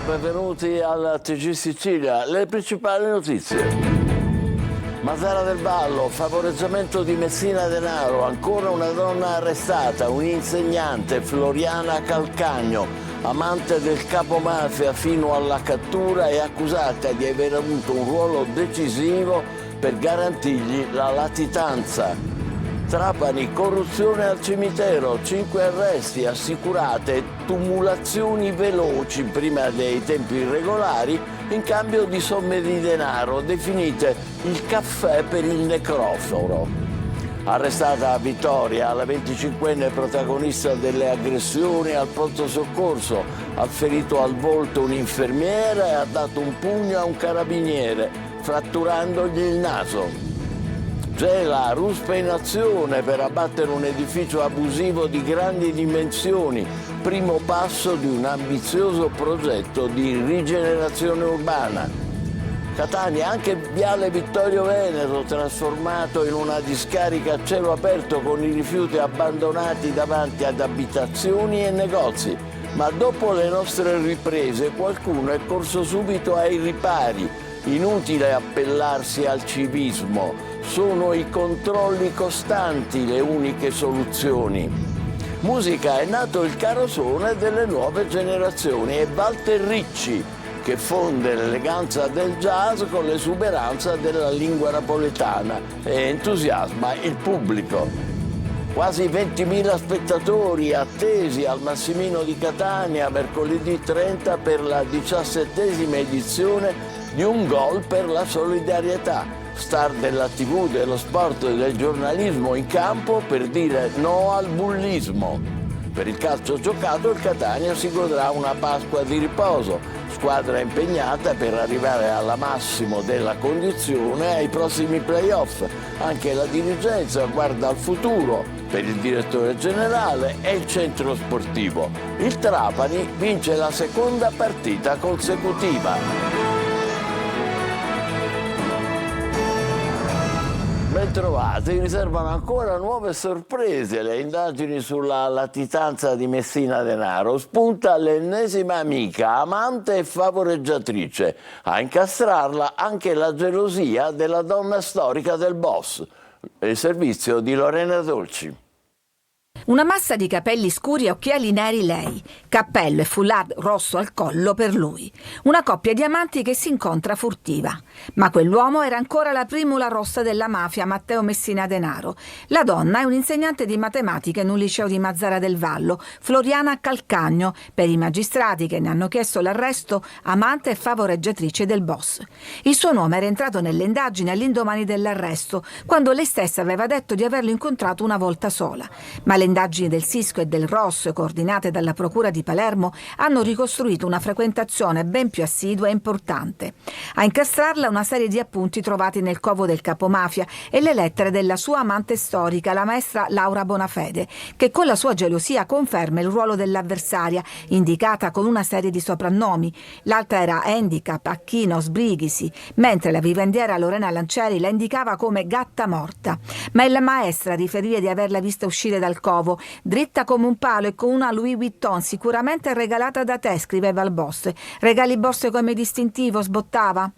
benvenuti al TG Sicilia. Le principali notizie. Mazara del Vallo, favoreggiamento di Messina Denaro, ancora una donna arrestata, un'insegnante, Floriana Calcagno, amante del capomafia fino alla cattura e accusata di aver avuto un ruolo decisivo per garantirgli la latitanza. Trapani, corruzione al cimitero, 5 arresti, assicurate, tumulazioni veloci prima dei tempi irregolari in cambio di somme di denaro, definite il caffè per il necroforo. Arrestata a Vittoria, la 25enne protagonista delle aggressioni al pronto soccorso, ha ferito al volto un'infermiera e ha dato un pugno a un carabiniere, fratturandogli il naso. Gela, ruspa in azione per abbattere un edificio abusivo di grandi dimensioni, primo passo di un ambizioso progetto di rigenerazione urbana. Catania, anche Viale Vittorio Veneto trasformato in una discarica a cielo aperto con i rifiuti abbandonati davanti ad abitazioni e negozi. Ma dopo le nostre riprese qualcuno è corso subito ai ripari. Inutile appellarsi al civismo, sono i controlli costanti le uniche soluzioni. Musica, è nato il carosone delle nuove generazioni e Walter Ricci, che fonde l'eleganza del jazz con l'esuberanza della lingua napoletana e entusiasma il pubblico. Quasi 20.000 spettatori attesi al Massimino di Catania mercoledì 30 per la 17ª edizione di Un gol per la solidarietà. Star della TV, dello sport e del giornalismo in campo per dire no al bullismo. Per il calcio giocato il Catania si godrà una Pasqua di riposo, squadra impegnata per arrivare alla massimo della condizione ai prossimi play-off. Anche la dirigenza guarda al futuro per il direttore generale e il centro sportivo. Il Trapani vince la seconda partita consecutiva. Bentrovati, riservano ancora nuove sorprese le indagini sulla latitanza di Messina Denaro. Spunta l'ennesima amica, amante e favoreggiatrice. A incastrarla anche la gelosia della donna storica del boss. Il servizio di Lorena Dolci. Una massa di capelli scuri e occhiali neri lei, cappello e foulard rosso al collo per lui. Una coppia di amanti che si incontra furtiva. Ma quell'uomo era ancora la primula rossa della mafia, Matteo Messina Denaro. La donna è un'insegnante di matematica in un liceo di Mazara del Vallo, Floriana Calcagno, per i magistrati che ne hanno chiesto l'arresto, amante e favoreggiatrice del boss. Il suo nome era entrato nelle indagini all'indomani dell'arresto, quando lei stessa aveva detto di averlo incontrato una volta sola. Ma le indagini del Sisco e del Rosso, coordinate dalla Procura di Palermo, hanno ricostruito una frequentazione ben più assidua e importante. A incastrarla una serie di appunti trovati nel covo del capomafia e le lettere della sua amante storica, la maestra Laura Bonafede, che con la sua gelosia conferma il ruolo dell'avversaria, indicata con una serie di soprannomi. L'altra era Handicap, Acchino, Sbrighisi, mentre la vivendiera Lorena Lancieri la indicava come gatta morta. Ma è la maestra a riferire di averla vista uscire dal covo, dritta come un palo e con una Louis Vuitton sicuramente regalata da te, scriveva il boss. Regali borse come distintivo, sbottava.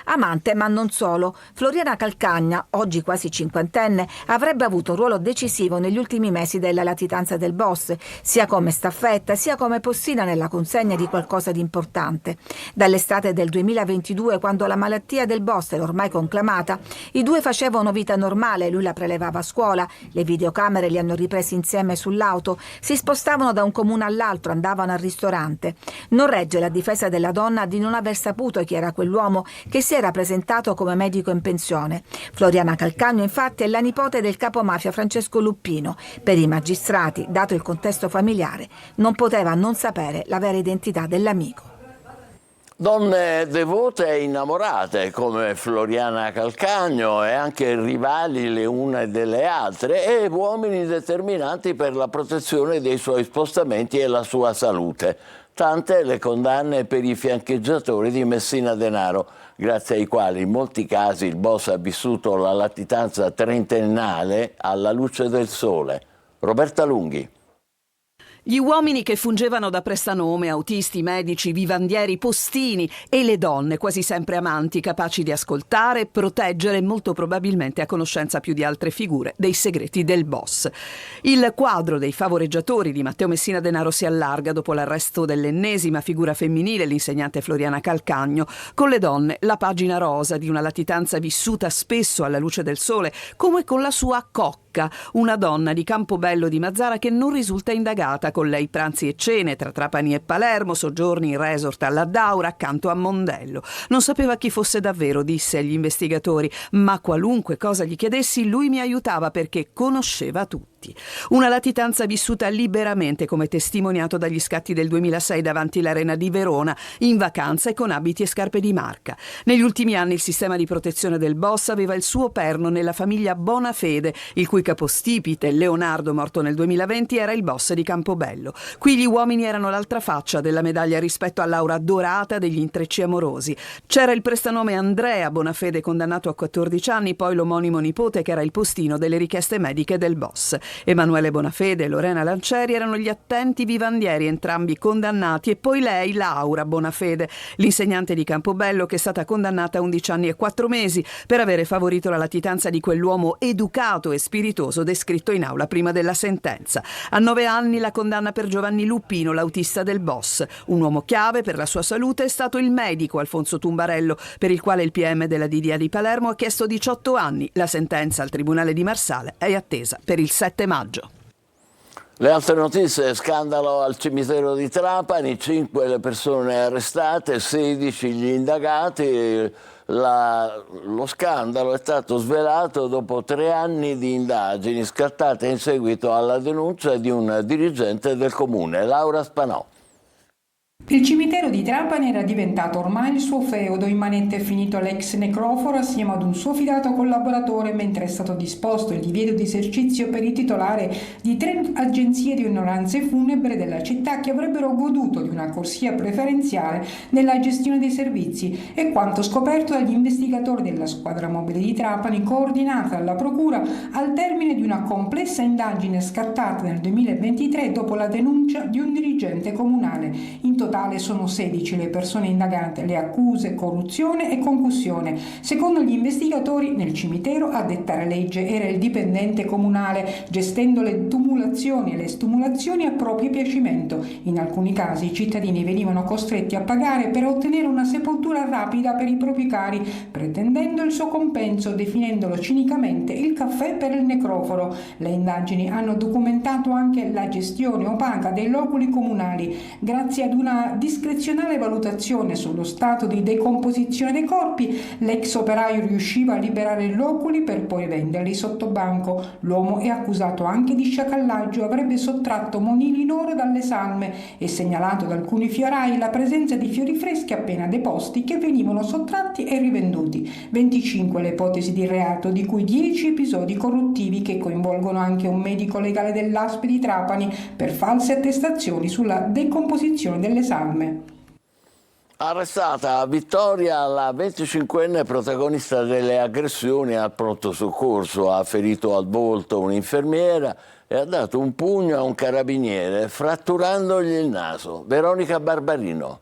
Amante, ma non solo. Floriana Calcagna, oggi quasi cinquantenne, avrebbe avuto un ruolo decisivo negli ultimi mesi della latitanza del boss, sia come staffetta sia come possina nella consegna di qualcosa di importante. Dall'estate del 2022, quando la malattia del boss era ormai conclamata, i due facevano vita normale, lui la prelevava a scuola, le videocamere li hanno ripresi insieme sull'auto, si spostavano da un comune all'altro, andavano al ristorante. Non regge la difesa della donna di non aver saputo chi era quell'uomo che si era presentato come medico in pensione. Floriana Calcagno, infatti, è la nipote del capomafia Francesco Luppino. Per i magistrati, dato il contesto familiare, non poteva non sapere la vera identità dell'amico. Donne devote e innamorate come Floriana Calcagno e anche rivali le une delle altre e uomini determinanti per la protezione dei suoi spostamenti e la sua salute. Tante le condanne per i fiancheggiatori di Messina Denaro, grazie ai quali in molti casi il boss ha vissuto la latitanza trentennale alla luce del sole. Roberta Lunghi. Gli uomini che fungevano da prestanome, autisti, medici, vivandieri, postini, e le donne, quasi sempre amanti, capaci di ascoltare, proteggere e molto probabilmente a conoscenza più di altre figure dei segreti del boss. Il quadro dei favoreggiatori di Matteo Messina Denaro si allarga dopo l'arresto dell'ennesima figura femminile, l'insegnante Floriana Calcagno. Con le donne la pagina rosa di una latitanza vissuta spesso alla luce del sole, come con la sua cocca, una donna di Campobello di Mazara che non risulta indagata. Con lei pranzi e cene tra Trapani e Palermo, soggiorni in resort alla Daura accanto a Mondello. Non sapeva chi fosse davvero, disse agli investigatori, ma qualunque cosa gli chiedessi lui mi aiutava perché conosceva tutti. Una latitanza vissuta liberamente, come testimoniato dagli scatti del 2006 davanti l'Arena di Verona, in vacanza e con abiti e scarpe di marca. Negli ultimi anni il sistema di protezione del boss aveva il suo perno nella famiglia Bonafede, il cui capostipite, Leonardo, morto nel 2020, era il boss di Campobello. Qui gli uomini erano l'altra faccia della medaglia rispetto all'aura dorata degli intrecci amorosi. C'era il prestanome Andrea Bonafede, condannato a 14 anni, poi l'omonimo nipote che era il postino delle richieste mediche del boss. Emanuele Bonafede e Lorena Lancieri erano gli attenti vivandieri, entrambi condannati, e poi lei, Laura Bonafede, l'insegnante di Campobello, che è stata condannata a 11 anni e 4 mesi per avere favorito la latitanza di quell'uomo educato e spiritoso descritto in aula prima della sentenza. A 9 anni la condanna per Giovanni Lupino, l'autista del boss. Un uomo chiave per la sua salute è stato il medico Alfonso Tumbarello, per il quale il PM della DDA di Palermo ha chiesto 18 anni. La sentenza al Tribunale di Marsale è attesa per il 7 maggio. Le altre notizie: scandalo al cimitero di Trapani, 5 le persone arrestate, 16 gli indagati. Lo scandalo è stato svelato dopo 3 anni di indagini scattate in seguito alla denuncia di un dirigente del comune, Laura Spanò. Il cimitero di Trapani era diventato ormai il suo feudo. In manette è finito l'ex necroforo assieme ad un suo fidato collaboratore, mentre è stato disposto il divieto di esercizio per il titolare di 3 agenzie di onoranze funebre della città che avrebbero goduto di una corsia preferenziale nella gestione dei servizi. È quanto scoperto dagli investigatori della squadra mobile di Trapani, coordinata dalla procura al termine di una complessa indagine scattata nel 2023 dopo la denuncia di un dirigente comunale. In totale sono 16 le persone indagate, le accuse corruzione e concussione. Secondo gli investigatori, nel cimitero a dettare legge era il dipendente comunale, gestendo le tumulazioni e le stumulazioni a proprio piacimento. In alcuni casi i cittadini venivano costretti a pagare per ottenere una sepoltura rapida per i propri cari, pretendendo il suo compenso, definendolo cinicamente il caffè per il necroforo. Le indagini hanno documentato anche la gestione opaca dei loculi comunali. Grazie ad una discrezionale valutazione sullo stato di decomposizione dei corpi, l'ex operaio riusciva a liberare i loculi per poi venderli sotto banco. L'uomo è accusato anche di sciacallaggio, avrebbe sottratto monili in oro dalle salme e segnalato da alcuni fiorai la presenza di fiori freschi appena deposti che venivano sottratti e rivenduti. 25 le ipotesi di reato, di cui 10 episodi corruttivi che coinvolgono anche un medico legale dell'ASP di Trapani per false attestazioni sulla decomposizione delle salme. Arrestata a Vittoria la 25enne protagonista delle aggressioni al pronto soccorso. Ha ferito al volto un'infermiera e ha dato un pugno a un carabiniere, fratturandogli il naso. Veronica Barbarino.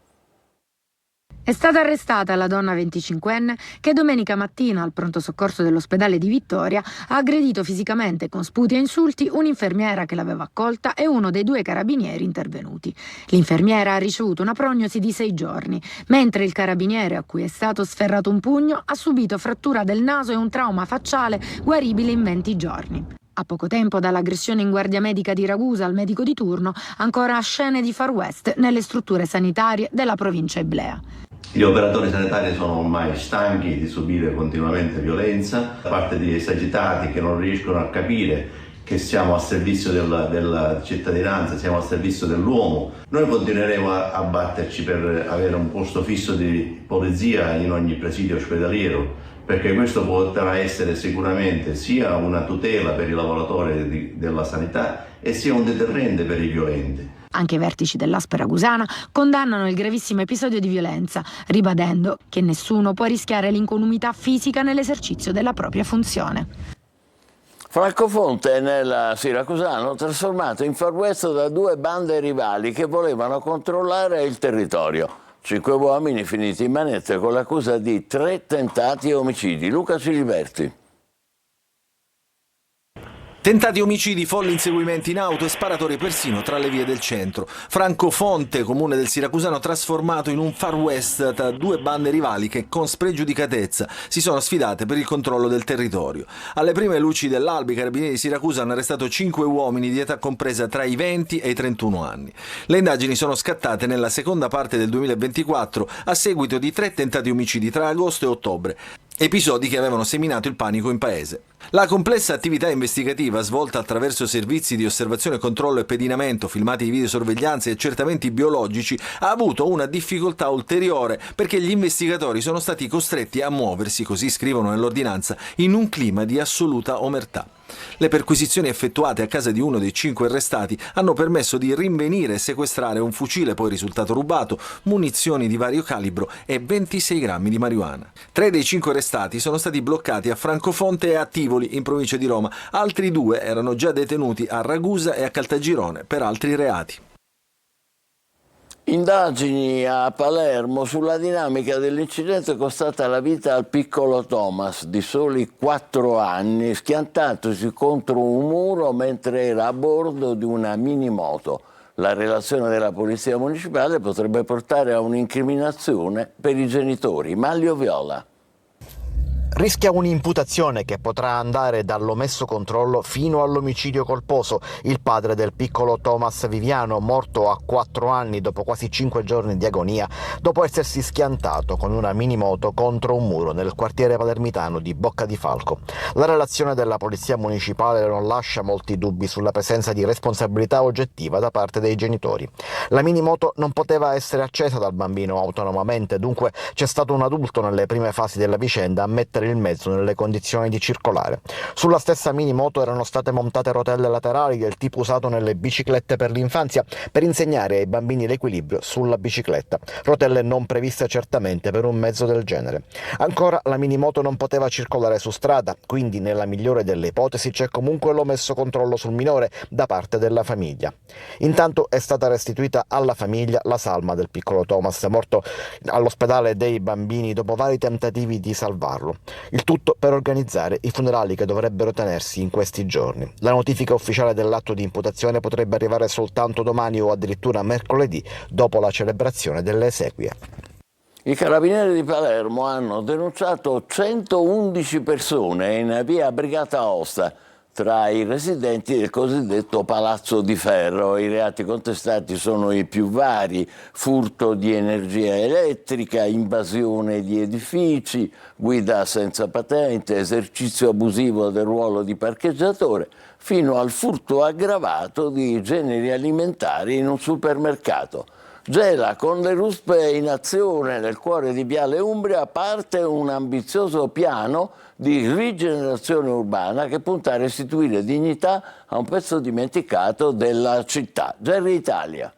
È stata arrestata la donna 25enne che domenica mattina al pronto soccorso dell'ospedale di Vittoria ha aggredito fisicamente con sputi e insulti un'infermiera che l'aveva accolta e uno dei 2 carabinieri intervenuti. L'infermiera ha ricevuto una prognosi di 6 giorni, mentre il carabiniere a cui è stato sferrato un pugno ha subito frattura del naso e un trauma facciale guaribile in 20 giorni. A poco tempo dall'aggressione in guardia medica di Ragusa al medico di turno, ancora scene di Far West nelle strutture sanitarie della provincia Iblea. Gli operatori sanitari sono ormai stanchi di subire continuamente violenza da parte di esagitati che non riescono a capire che siamo a servizio della cittadinanza, siamo a servizio dell'uomo. Noi continueremo a batterci per avere un posto fisso di polizia in ogni presidio ospedaliero, perché questo potrà essere sicuramente sia una tutela per i lavoratori della sanità e sia un deterrente per i violenti. Anche i vertici dell'ASP ragusana condannano il gravissimo episodio di violenza, ribadendo che nessuno può rischiare l'incolumità fisica nell'esercizio della propria funzione. Francofonte nel siracusano trasformato in Far West da due bande rivali che volevano controllare il territorio. 5 uomini finiti in manette con l'accusa di 3 tentati omicidi. Luca Ciliberti. Tentati omicidi, folli inseguimenti in auto e sparatori persino tra le vie del centro. Francofonte, comune del siracusano trasformato in un Far West da due bande rivali che con spregiudicatezza si sono sfidate per il controllo del territorio. Alle prime luci dell'alba i carabinieri di Siracusa hanno arrestato 5 uomini di età compresa tra i 20 e i 31 anni. Le indagini sono scattate nella seconda parte del 2024 a seguito di 3 tentati omicidi tra agosto e ottobre. Episodi che avevano seminato il panico in paese. La complessa attività investigativa svolta attraverso servizi di osservazione, controllo e pedinamento, filmati di videosorveglianza e accertamenti biologici ha avuto una difficoltà ulteriore perché gli investigatori sono stati costretti a muoversi, così scrivono nell'ordinanza, in un clima di assoluta omertà. Le perquisizioni effettuate a casa di uno dei 5 arrestati hanno permesso di rinvenire e sequestrare un fucile poi risultato rubato, munizioni di vario calibro e 26 grammi di marijuana. 3 dei 5 arrestati sono stati bloccati a Francofonte e a Tivoli, in provincia di Roma. Altri 2 erano già detenuti a Ragusa e a Caltagirone per altri reati. Indagini a Palermo sulla dinamica dell'incidente costata la vita al piccolo Thomas di soli 4 anni, schiantatosi contro un muro mentre era a bordo di una minimoto. La relazione della Polizia Municipale potrebbe portare a un'incriminazione per i genitori. Maglio Viola. Rischia un'imputazione che potrà andare dall'omesso controllo fino all'omicidio colposo. Il padre del piccolo Thomas Viviano, morto a 4 anni dopo quasi 5 giorni di agonia, dopo essersi schiantato con una minimoto contro un muro nel quartiere palermitano di Bocca di Falco. La relazione della Polizia Municipale non lascia molti dubbi sulla presenza di responsabilità oggettiva da parte dei genitori. La minimoto non poteva essere accesa dal bambino autonomamente, dunque c'è stato un adulto nelle prime fasi della vicenda a mettere il mezzo nelle condizioni di circolare. Sulla stessa minimoto erano state montate rotelle laterali del tipo usato nelle biciclette per l'infanzia per insegnare ai bambini l'equilibrio sulla bicicletta, rotelle non previste certamente per un mezzo del genere. Ancora, la minimoto non poteva circolare su strada, quindi nella migliore delle ipotesi c'è comunque l'omesso controllo sul minore da parte della famiglia. Intanto è stata restituita alla famiglia la salma del piccolo Thomas, morto all'ospedale dei bambini dopo vari tentativi di salvarlo. Il tutto per organizzare i funerali che dovrebbero tenersi in questi giorni. La notifica ufficiale dell'atto di imputazione potrebbe arrivare soltanto domani o addirittura mercoledì, dopo la celebrazione delle esequie. I carabinieri di Palermo hanno denunciato 111 persone in via Brigata Aosta, tra i residenti del cosiddetto Palazzo di Ferro. I reati contestati sono i più vari: furto di energia elettrica, invasione di edifici, guida senza patente, esercizio abusivo del ruolo di parcheggiatore, fino al furto aggravato di generi alimentari in un supermercato. Gela, con le ruspe in azione nel cuore di Viale Umbria, parte un ambizioso piano di rigenerazione urbana che punta a restituire dignità a un pezzo dimenticato della città. Gerry Italia.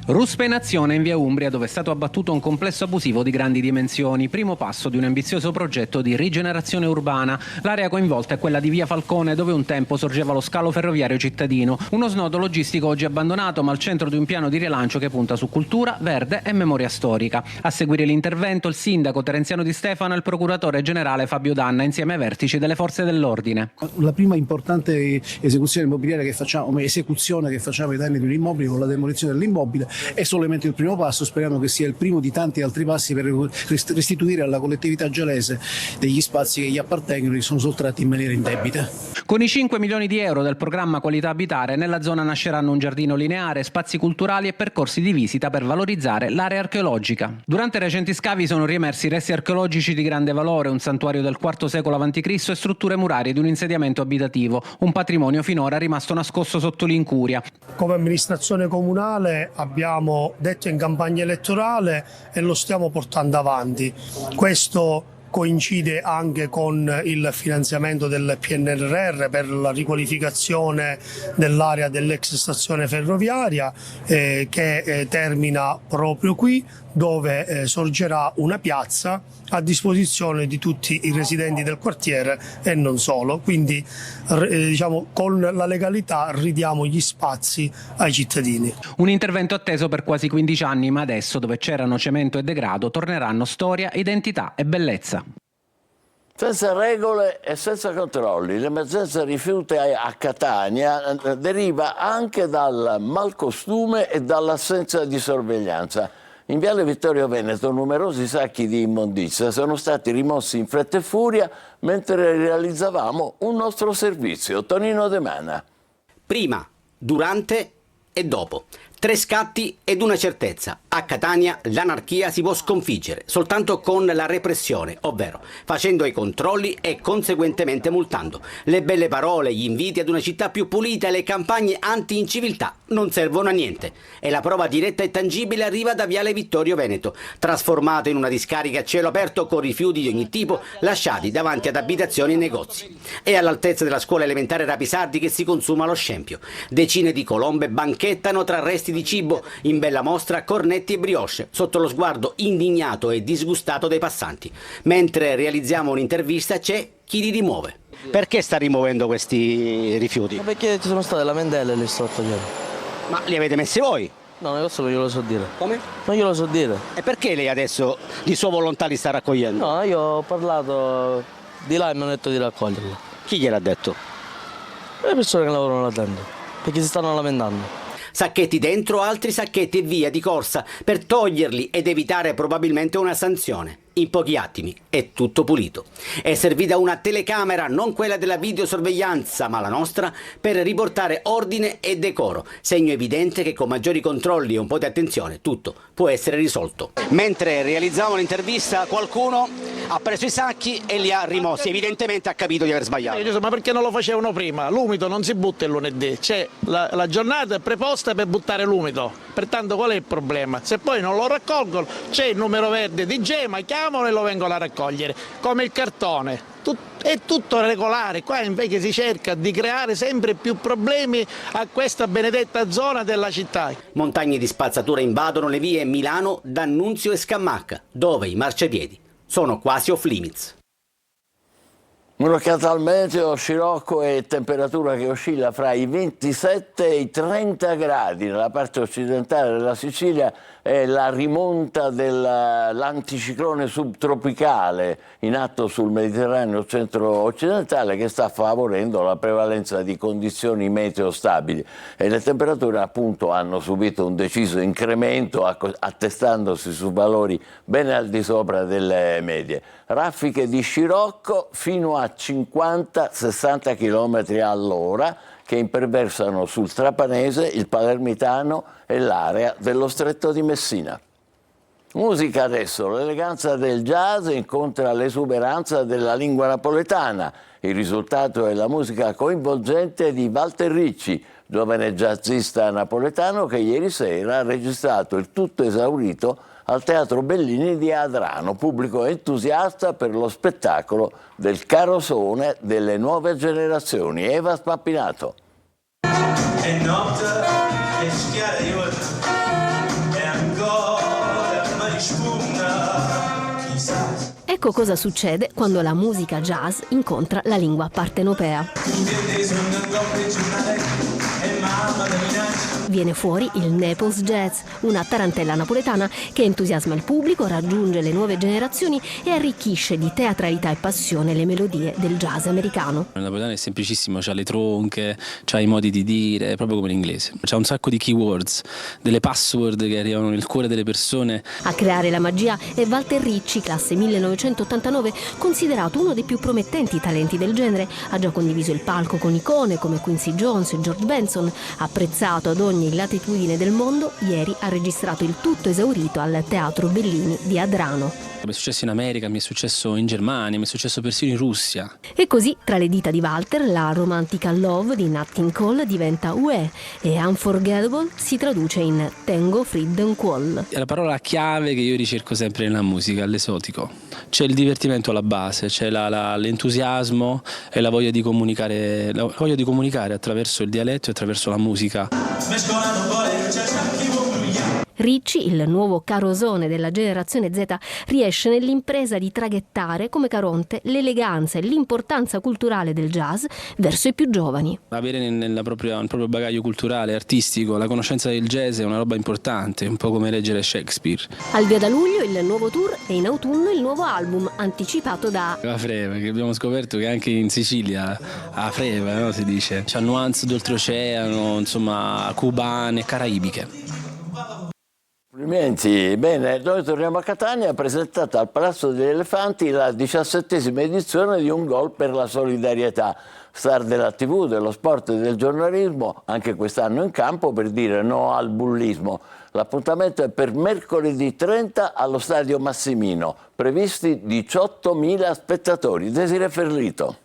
Ruspe in azione in via Umbria, dove è stato abbattuto un complesso abusivo di grandi dimensioni, primo passo di un ambizioso progetto di rigenerazione urbana. L'area coinvolta è quella di via Falcone, dove un tempo sorgeva lo scalo ferroviario cittadino, uno snodo logistico oggi abbandonato ma al centro di un piano di rilancio che punta su cultura, verde e memoria storica. A seguire l'intervento il sindaco Terenziano Di Stefano e il procuratore generale Fabio Danna insieme ai vertici delle forze dell'ordine. La prima importante esecuzione immobiliare che facciamo ai danni di un immobile con la demolizione dell'immobile è solamente il primo passo. Speriamo che sia il primo di tanti altri passi per restituire alla collettività gelese degli spazi che gli appartengono e che sono sottratti in maniera indebita. Con i 5 milioni di euro del programma Qualità Abitare, nella zona nasceranno un giardino lineare, spazi culturali e percorsi di visita per valorizzare l'area archeologica. Durante i recenti scavi sono riemersi resti archeologici di grande valore, un santuario del IV secolo a.C. e strutture murarie di un insediamento abitativo, un patrimonio finora rimasto nascosto sotto l'incuria. Come amministrazione comunale abbiamo detto in campagna elettorale e lo stiamo portando avanti. Questo coincide anche con il finanziamento del PNRR per la riqualificazione dell'area dell'ex stazione ferroviaria che termina proprio qui, dove sorgerà una piazza a disposizione di tutti i residenti del quartiere e non solo. Quindi diciamo, con la legalità ridiamo gli spazi ai cittadini. Un intervento atteso per quasi 15 anni, ma adesso, dove c'erano cemento e degrado, torneranno storia, identità e bellezza. Senza regole e senza controlli, l'emergenza rifiuti a Catania deriva anche dal malcostume e dall'assenza di sorveglianza. In Viale Vittorio Veneto numerosi sacchi di immondizia sono stati rimossi in fretta e furia mentre realizzavamo un nostro servizio. Tonino De Mana. Prima, durante e dopo. 3 scatti ed una certezza. A Catania l'anarchia si può sconfiggere soltanto con la repressione, ovvero facendo i controlli e conseguentemente multando. Le belle parole, gli inviti ad una città più pulita e le campagne anti-inciviltà non servono a niente. E la prova diretta e tangibile arriva da Viale Vittorio Veneto, trasformato in una discarica a cielo aperto con rifiuti di ogni tipo lasciati davanti ad abitazioni e negozi. È all'altezza della scuola elementare Rapisardi che si consuma lo scempio. Decine di colombe banchettano tra resti di cibo, in bella mostra cornetti e brioche, sotto lo sguardo indignato e disgustato dei passanti. Mentre realizziamo un'intervista c'è chi li rimuove. Perché sta rimuovendo questi rifiuti? Ma perché ci sono state lamentele lì sotto. Ma li avete messi voi? No, questo non glielo so dire. Come? Non glielo so dire. E perché lei adesso di sua volontà li sta raccogliendo? No, io ho parlato di là e mi hanno detto di raccoglierli. Chi gliel'ha detto? Le persone che lavorano là dentro, perché si stanno lamentando. Sacchetti dentro, altri sacchetti e via di corsa per toglierli ed evitare probabilmente una sanzione. In pochi attimi è tutto pulito. È servita una telecamera, non quella della videosorveglianza, ma la nostra, per riportare ordine e decoro. Segno evidente che con maggiori controlli e un po' di attenzione tutto può essere risolto. Mentre realizzavamo l'intervista, qualcuno ha preso i sacchi e li ha rimossi. Evidentemente ha capito di aver sbagliato. Ma perché non lo facevano prima? L'umido non si butta il lunedì, c'è la giornata preposta per buttare l'umido. Pertanto qual è il problema? Se poi non lo raccolgono, c'è il numero verde di Gema, chiamano e lo vengono a raccogliere, come il cartone. È tutto regolare, qua invece si cerca di creare sempre più problemi a questa benedetta zona della città. Montagne di spazzatura invadono le vie Milano, D'Annunzio e Scamacca, dove i marciapiedi sono quasi off limits. Un'occhiata al meteo, scirocco e temperatura che oscilla fra i 27 e i 30 gradi. Nella parte occidentale della Sicilia è la rimonta dell'anticiclone subtropicale in atto sul Mediterraneo centro-occidentale che sta favorendo la prevalenza di condizioni meteo stabili. E le temperature appunto hanno subito un deciso incremento attestandosi su valori ben al di sopra delle medie. Raffiche di scirocco fino a 50-60 km all'ora che imperversano sul Trapanese, il Palermitano e l'area dello Stretto di Messina. Musica adesso, l'eleganza del jazz incontra l'esuberanza della lingua napoletana. Il risultato è la musica coinvolgente di Walter Ricci, giovane jazzista napoletano che ieri sera ha registrato il tutto esaurito al Teatro Bellini di Adrano, pubblico entusiasta per lo spettacolo del carosone delle nuove generazioni. Eva Spappinato. È notte, è schiara di giorno, e ancora mi risponda, chissà. Ecco cosa succede quando la musica jazz incontra la lingua partenopea. Viene fuori il Naples Jazz, una tarantella napoletana che entusiasma il pubblico, raggiunge le nuove generazioni e arricchisce di teatralità e passione le melodie del jazz americano. Il napoletano è semplicissimo, c'ha le tronche, c'ha i modi di dire, proprio come l'inglese. C'ha un sacco di keywords, delle password che arrivano nel cuore delle persone. A creare la magia è Walter Ricci, classe 1989, considerato uno dei più promettenti talenti del genere. Ha già condiviso il palco con icone come Quincy Jones e George Benson, apprezzato ad ogni ogni latitudine del mondo, ieri ha registrato il tutto esaurito al Teatro Bellini di Adrano. Mi è successo in America, mi è successo in Germania, mi è successo persino in Russia. E così, tra le dita di Walter, la romantica Love di Nat King Cole diventa Ue e Unforgettable si traduce in Tengo Freedom Qual. È la parola chiave che io ricerco sempre nella musica, l'esotico. C'è il divertimento alla base, c'è l'entusiasmo e la voglia di comunicare attraverso il dialetto e attraverso la musica. Ricci, il nuovo Carosone della generazione Z, riesce nell'impresa di traghettare come Caronte l'eleganza e l'importanza culturale del jazz verso i più giovani. Avere nel proprio bagaglio culturale, artistico, la conoscenza del jazz è una roba importante, un po' come leggere Shakespeare. Al via da luglio il nuovo tour e in autunno il nuovo album, anticipato da La Freva, che abbiamo scoperto che anche in Sicilia a Freva, no, si dice. C'ha nuance d'oltreoceano, insomma, cubane, caraibiche. Complimenti. Bene, noi torniamo a Catania, presentata al Palazzo degli Elefanti la 17ª edizione di Un Gol per la Solidarietà. Star della TV, dello sport e del giornalismo, anche quest'anno in campo per dire no al bullismo. L'appuntamento è per mercoledì 30 allo Stadio Massimino, previsti 18.000 spettatori. Desiree Ferlito.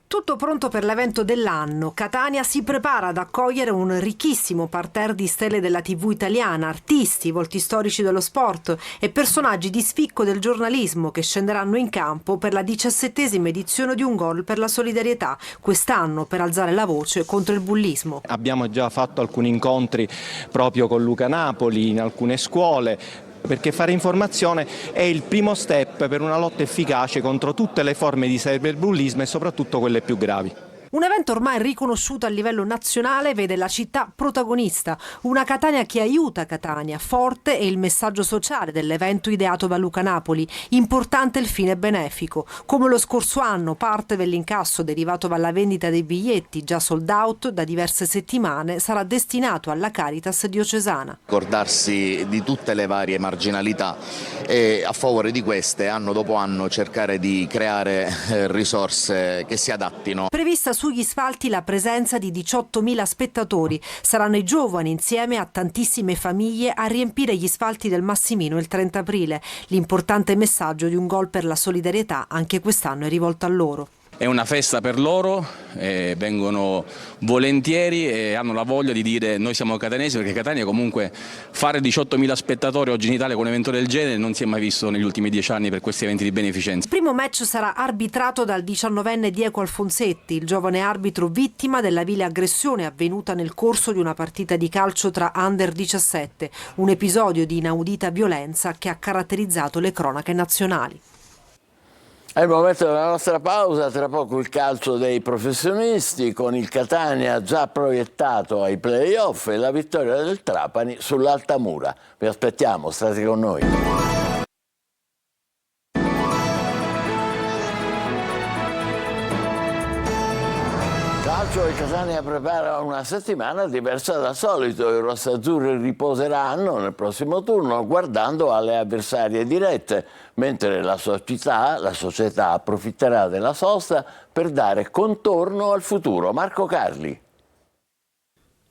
Tutto pronto per l'evento dell'anno. Catania si prepara ad accogliere un ricchissimo parterre di stelle della TV italiana, artisti, volti storici dello sport e personaggi di spicco del giornalismo che scenderanno in campo per la 17ª edizione di Un Gol per la Solidarietà, quest'anno per alzare la voce contro il bullismo. Abbiamo già fatto alcuni incontri proprio con Luca Napoli in alcune scuole, perché fare informazione è il primo step per una lotta efficace contro tutte le forme di cyberbullismo e soprattutto quelle più gravi. Un evento ormai riconosciuto a livello nazionale vede la città protagonista, una Catania che aiuta Catania. Forte è il messaggio sociale dell'evento ideato da Luca Napoli, importante il fine benefico. Come lo scorso anno, parte dell'incasso derivato dalla vendita dei biglietti già sold out da diverse settimane sarà destinato alla Caritas diocesana. Ricordarsi di tutte le varie marginalità e a favore di queste anno dopo anno cercare di creare risorse che si adattino. Prevista sugli spalti la presenza di 18.000 spettatori. Saranno i giovani insieme a tantissime famiglie a riempire gli spalti del Massimino il 30 aprile. L'importante messaggio di Un Gol per la Solidarietà anche quest'anno è rivolto a loro. È una festa per loro, vengono volentieri e hanno la voglia di dire noi siamo catanesi, perché Catania comunque fare 18.000 spettatori oggi in Italia con un evento del genere non si è mai visto negli ultimi 10 anni per questi eventi di beneficenza. Il primo match sarà arbitrato dal 19enne Diego Alfonsetti, il giovane arbitro vittima della vile aggressione avvenuta nel corso di una partita di calcio tra under 17, un episodio di inaudita violenza che ha caratterizzato le cronache nazionali. È il momento della nostra pausa, tra poco il calcio dei professionisti con il Catania già proiettato ai play-off e la vittoria del Trapani sull'Altamura. Vi aspettiamo, state con noi. Il Catania prepara una settimana diversa dal solito. I rossazzurri riposeranno nel prossimo turno guardando alle avversarie dirette, mentre la società approfitterà della sosta per dare contorno al futuro. Marco Carli.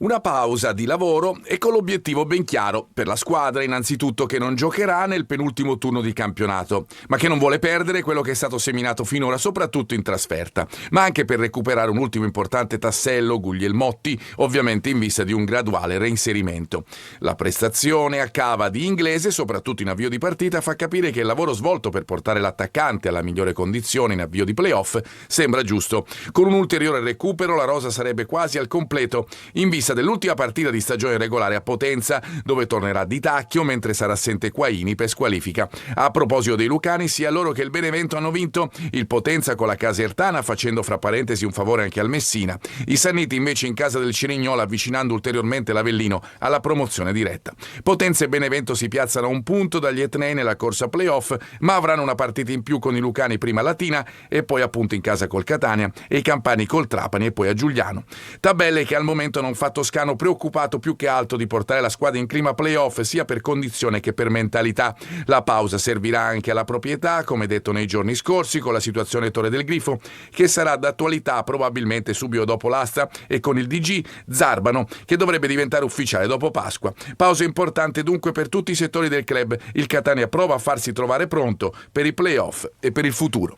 Una pausa di lavoro e con l'obiettivo ben chiaro per la squadra, innanzitutto, che non giocherà nel penultimo turno di campionato, ma che non vuole perdere quello che è stato seminato finora, soprattutto in trasferta, ma anche per recuperare un ultimo importante tassello, Guglielmotti, ovviamente in vista di un graduale reinserimento. La prestazione a cava di Inglese, soprattutto in avvio di partita, fa capire che il lavoro svolto per portare l'attaccante alla migliore condizione in avvio di playoff sembra giusto. Con un ulteriore recupero la rosa sarebbe quasi al completo, in vista dell'ultima partita di stagione regolare a Potenza, dove tornerà Di Tacchio mentre sarà assente Quaini per squalifica. A proposito dei lucani, sia loro che il Benevento hanno vinto, il Potenza con la Casertana facendo fra parentesi un favore anche al Messina, i Sanniti invece in casa del Cerignola avvicinando ulteriormente l'Avellino alla promozione diretta. Potenza e Benevento si piazzano a un punto dagli etnei nella corsa playoff, ma avranno una partita in più con i lucani prima a Latina e poi appunto in casa col Catania e i campani col Trapani e poi a Giuliano. Tabelle che al momento non fa toscano preoccupato più che altro di portare la squadra in clima playoff sia per condizione che per mentalità. La pausa servirà anche alla proprietà, come detto nei giorni scorsi, con la situazione Torre del Grifo, che sarà d'attualità probabilmente subito dopo l'asta, e con il DG Zarbano, che dovrebbe diventare ufficiale dopo Pasqua. Pausa importante dunque per tutti i settori del club. Il Catania prova a farsi trovare pronto per i playoff e per il futuro.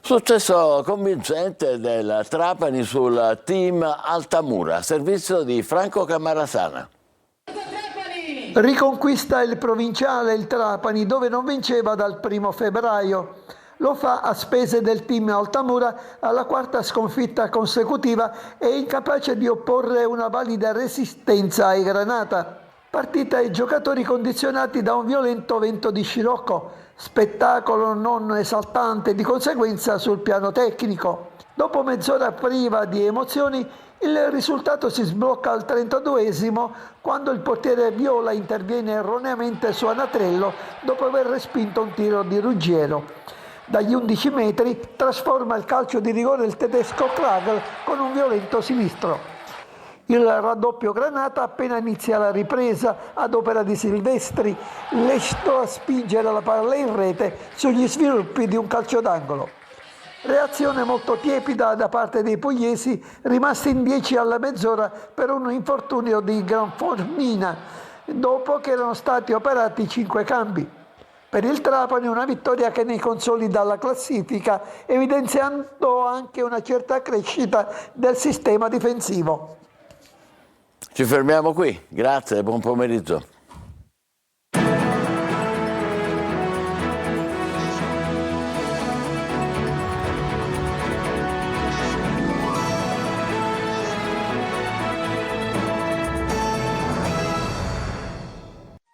Successo convincente del Trapani sul team Altamura, servizio di Franco Camarasana. Riconquista il provinciale il Trapani, dove non vinceva dal 1° febbraio. Lo fa a spese del team Altamura, alla quarta sconfitta consecutiva e incapace di opporre una valida resistenza ai Granata. Partita e giocatori condizionati da un violento vento di scirocco, spettacolo non esaltante di conseguenza sul piano tecnico. Dopo mezz'ora priva di emozioni, il risultato si sblocca al 32esimo quando il portiere viola interviene erroneamente su Anatrello dopo aver respinto un tiro di Ruggiero. Dagli 11 metri trasforma il calcio di rigore il tedesco Kragl con un violento sinistro. Il raddoppio Granata appena inizia la ripresa ad opera di Silvestri, lecito a spingere la palla in rete sugli sviluppi di un calcio d'angolo. Reazione molto tiepida da parte dei pugliesi, rimasti in 10 alla mezz'ora per un infortunio di Granformina, dopo che erano stati operati 5 cambi. Per il Trapani una vittoria che ne consolida la classifica, evidenziando anche una certa crescita del sistema difensivo. Ci fermiamo qui, grazie, buon pomeriggio.